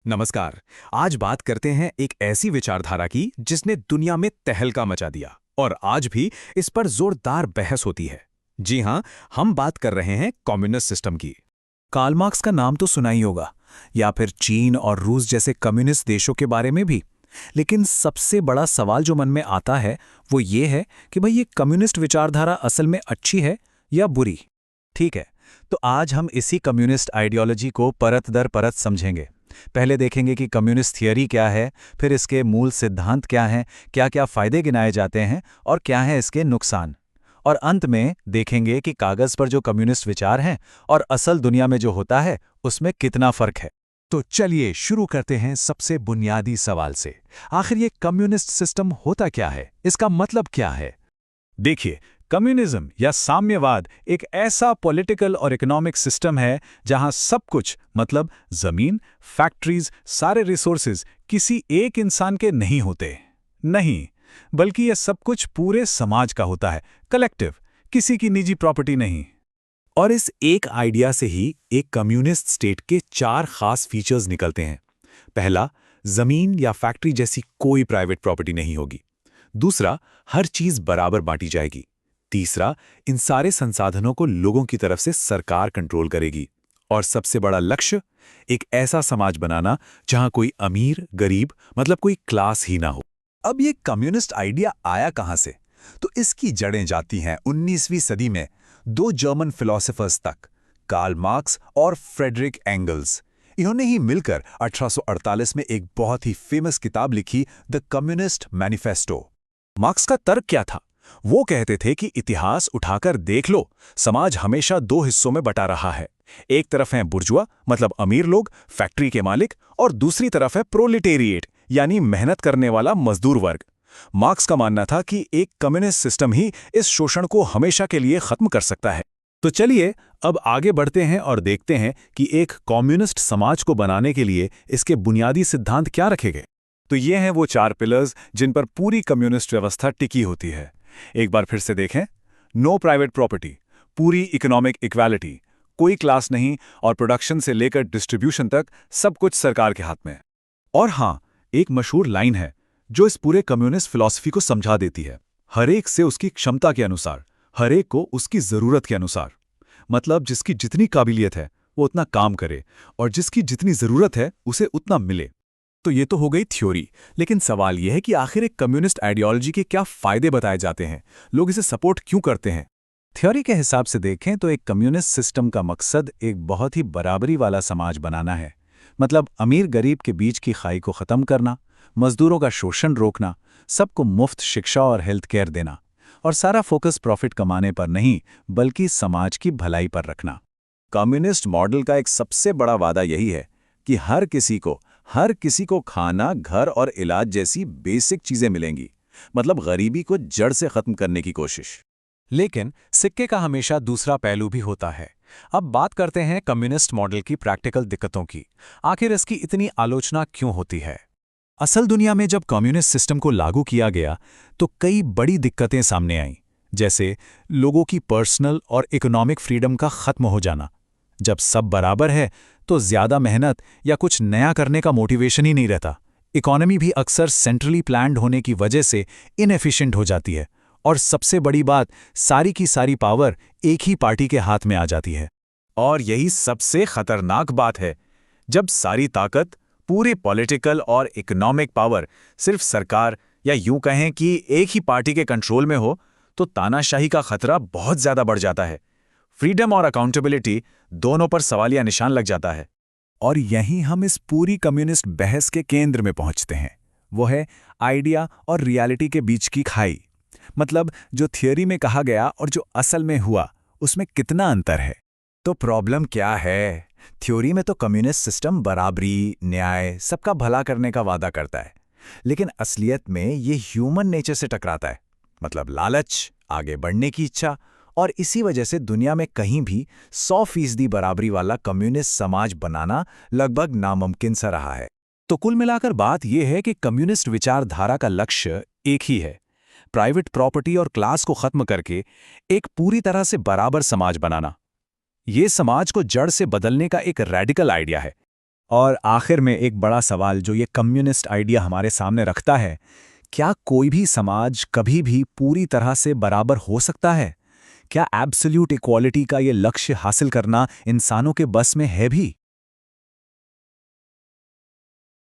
नमस्कार। आज बात करते हैं एक ऐसी विचारधारा की जिसने दुनिया में तहलका मचा दिया और आज भी इस पर जोरदार बहस होती है। जी हां, हम बात कर रहे हैं कम्युनिस्ट सिस्टम की। कार्ल मार्क्स का नाम तो सुना ही होगा, या फिर चीन और रूस जैसे कम्युनिस्ट देशों के बारे में भी। लेकिन सबसे बड़ा सवाल जो मन में आता है वो ये है कि भाई ये कम्युनिस्ट विचारधारा असल में अच्छी है या बुरी। ठीक है, तो आज हम इसी कम्युनिस्ट आइडियोलॉजी को परत दर परत समझेंगे। पहले देखेंगे कि कम्युनिस्ट थियरी क्या है, फिर इसके मूल सिद्धांत क्या हैं, क्या-क्या फायदे गिनाए जाते हैं और क्या हैं इसके नुकसान। और अंत में देखेंगे कि कागज पर जो कम्युनिस्ट विचार हैं और असल दुनिया में जो होता है उसमें कितना फर्क है। तो चलिए शुरू करते हैं सबसे बुनियादी सवाल से। आखिर ये कम्युनिस्ट सिस्टम होता क्या है, इसका मतलब क्या है? देखिए, कम्युनिज्म या साम्यवाद एक ऐसा पॉलिटिकल और इकोनॉमिक सिस्टम है जहां सब कुछ मतलब जमीन, फैक्ट्रीज, सारे रिसोर्सेज किसी एक इंसान के नहीं होते। नहीं, बल्कि यह सब कुछ पूरे समाज का होता है, कलेक्टिव, किसी की निजी प्रॉपर्टी नहीं। और इस एक आइडिया से ही एक कम्युनिस्ट स्टेट के चार खास फीचर्स निकलते हैं। पहला, जमीन या फैक्ट्री जैसी कोई प्राइवेट प्रॉपर्टी नहीं होगी। दूसरा, हर चीज बराबर बांटी जाएगी। तीसरा, इन सारे संसाधनों को लोगों की तरफ से सरकार कंट्रोल करेगी। और सबसे बड़ा लक्ष्य, एक ऐसा समाज बनाना जहां कोई अमीर गरीब मतलब कोई क्लास ही ना हो। अब ये कम्युनिस्ट आइडिया आया कहां से? तो इसकी जड़ें जाती हैं 19वीं सदी में दो जर्मन फिलोसोफर्स तक, कार्ल मार्क्स और फ्रेडरिक एंगल्स। इन्होंने ही मिलकर 1848 में एक बहुत ही फेमस किताब लिखी, द कम्युनिस्ट मैनिफेस्टो। मार्क्स का तर्क क्या था? वो कहते थे कि इतिहास उठाकर देख लो, समाज हमेशा दो हिस्सों में बटा रहा है। एक तरफ है बुर्जुआ मतलब अमीर लोग, फैक्ट्री के मालिक, और दूसरी तरफ है प्रोलेटेरिएट यानी मेहनत करने वाला मजदूर वर्ग। मार्क्स का मानना था कि एक कम्युनिस्ट सिस्टम ही इस शोषण को हमेशा के लिए खत्म कर सकता है। तो चलिए अब आगे बढ़ते हैं और देखते हैं कि एक कम्युनिस्ट समाज को बनाने के लिए इसके बुनियादी सिद्धांत क्या रखे गए। तो ये हैं वो चार पिलर्स जिन पर पूरी कम्युनिस्ट व्यवस्था टिकी होती है। एक बार फिर से देखें, नो प्राइवेट प्रॉपर्टी, पूरी इकोनॉमिक इक्वालिटी, कोई क्लास नहीं, और प्रोडक्शन से लेकर डिस्ट्रीब्यूशन तक सब कुछ सरकार के हाथ में। और हाँ, एक मशहूर लाइन है जो इस पूरे कम्युनिस्ट फिलॉसफी को समझा देती है, हर एक से उसकी क्षमता के अनुसार, हर एक को उसकी जरूरत के अनुसार। मतलब जिसकी जितनी काबिलियत है वो उतना काम करे और जिसकी जितनी जरूरत है उसे उतना मिले। तो ये तो हो गई थ्योरी, लेकिन सवाल यह है कि आखिर एक कम्युनिस्ट आइडियोलॉजी के क्या फायदे बताए जाते हैं, लोग इसे सपोर्ट क्यों करते हैं? थ्योरी के हिसाब से देखें तो एक कम्युनिस्ट सिस्टम का मकसद एक बहुत ही बराबरी वाला समाज बनाना है। मतलब अमीर गरीब के बीच की खाई को खत्म करना, मजदूरों का शोषण रोकना, सबको मुफ्त शिक्षा और हेल्थ केयर देना, और सारा फोकस प्रॉफिट कमाने पर नहीं बल्कि समाज की भलाई पर रखना। कम्युनिस्ट मॉडल का एक सबसे बड़ा वादा यही है कि हर किसी को खाना, घर और इलाज जैसी बेसिक चीजें मिलेंगी। मतलब गरीबी को जड़ से खत्म करने की कोशिश। लेकिन सिक्के का हमेशा दूसरा पहलू भी होता है। अब बात करते हैं कम्युनिस्ट मॉडल की प्रैक्टिकल दिक्कतों की। आखिर इसकी इतनी आलोचना क्यों होती है? असल दुनिया में जब कम्युनिस्ट सिस्टम को लागू किया गया तो कई बड़ी दिक्कतें सामने आईं, जैसे लोगों की पर्सनल और इकोनॉमिक फ्रीडम का खत्म हो जाना। जब सब बराबर है तो ज्यादा मेहनत या कुछ नया करने का मोटिवेशन ही नहीं रहता। इकोनॉमी भी अक्सर सेंट्रली प्लान्ड होने की वजह से इनएफिशिएंट हो जाती है। और सबसे बड़ी बात, सारी की सारी पावर एक ही पार्टी के हाथ में आ जाती है। और यही सबसे खतरनाक बात है, जब सारी ताकत, पूरी पॉलिटिकल और इकोनॉमिक पावर सिर्फ सरकार या यूं कहें कि एक ही पार्टी के कंट्रोल में हो, तो तानाशाही का खतरा बहुत ज्यादा बढ़ जाता है। फ्रीडम और अकाउंटेबिलिटी दोनों पर सवालिया निशान लग जाता है। और यहीं हम इस पूरी कम्युनिस्ट बहस के केंद्र में पहुंचते हैं। वो है आइडिया और रियलिटी के बीच की खाई। मतलब जो थियरी में कहा गया और जो असल में हुआ, उसमें कितना अंतर है। तो प्रॉब्लम क्या है? थ्योरी में तो कम्युनिस्ट सिस्टम बराबरी, न्याय, सबका भला करने का वादा करता है, लेकिन असलियत में ये ह्यूमन नेचर से टकराता है। मतलब लालच, आगे बढ़ने की इच्छा, और इसी वजह से दुनिया में कहीं भी 100% बराबरी वाला कम्युनिस्ट समाज बनाना लगभग नामुमकिन सा रहा है। तो कुल मिलाकर बात यह है कि कम्युनिस्ट विचारधारा का लक्ष्य एक ही है, प्राइवेट प्रॉपर्टी और क्लास को खत्म करके एक पूरी तरह से बराबर समाज बनाना। ये समाज को जड़ से बदलने का एक रेडिकल आइडिया है। और आखिर में एक बड़ा सवाल जो ये कम्युनिस्ट आइडिया हमारे सामने रखता है, क्या कोई भी समाज कभी भी पूरी तरह से बराबर हो सकता है? क्या एब्सोल्यूट इक्वालिटी का ये लक्ष्य हासिल करना इंसानों के बस में है भी?